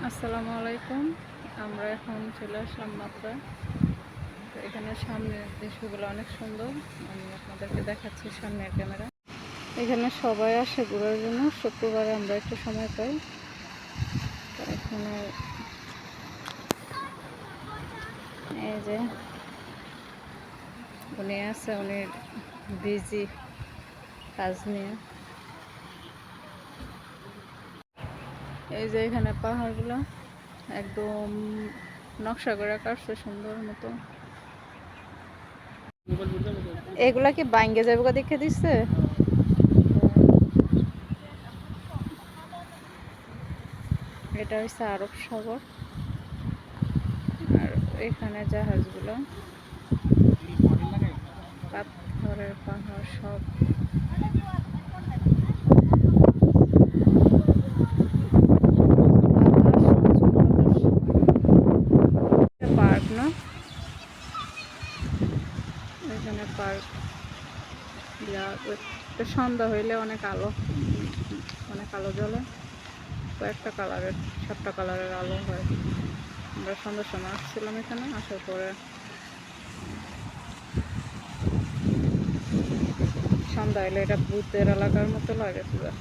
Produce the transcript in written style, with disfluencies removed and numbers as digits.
আসসালামু আলাইকুম। আমরা এখন চলে আসলাম মাত্রায়। তো এখানে সামনের দৃশ্যগুলো অনেক সুন্দর, আমি আপনাদেরকে দেখাচ্ছি সামনের ক্যামেরা। এখানে সবাই আসে ঘোরার জন্য, শুক্রবারে আমরা একটু সময় পাই। তো এখানে এই যে উনি আছে, উনি বিজি কাজ নিয়ে। এই যে এখানে পাহাড়গুলো একদম নকশা করে কাটছে সুন্দর মতো। এগুলা কি বাইঙ্গে যাবে দেখে দিচ্ছে। এটা হচ্ছে আরব সাগর, আর এখানে জাহাজগুলো, পাথরের পাহাড় সব। পার্ক না, এখানে পার্ক। সন্ধ্যা হইলে অনেক আলো, অনেক আলো জ্বলে, কয়েকটা কালারের, 7টা কালারের আলো হয়। আমরা সন্ধ্যার সময় আসছিলাম এখানে, আসার পরে সন্ধ্যা হইলে এটা ভূতের এলাকার মতো লাগে পুরো।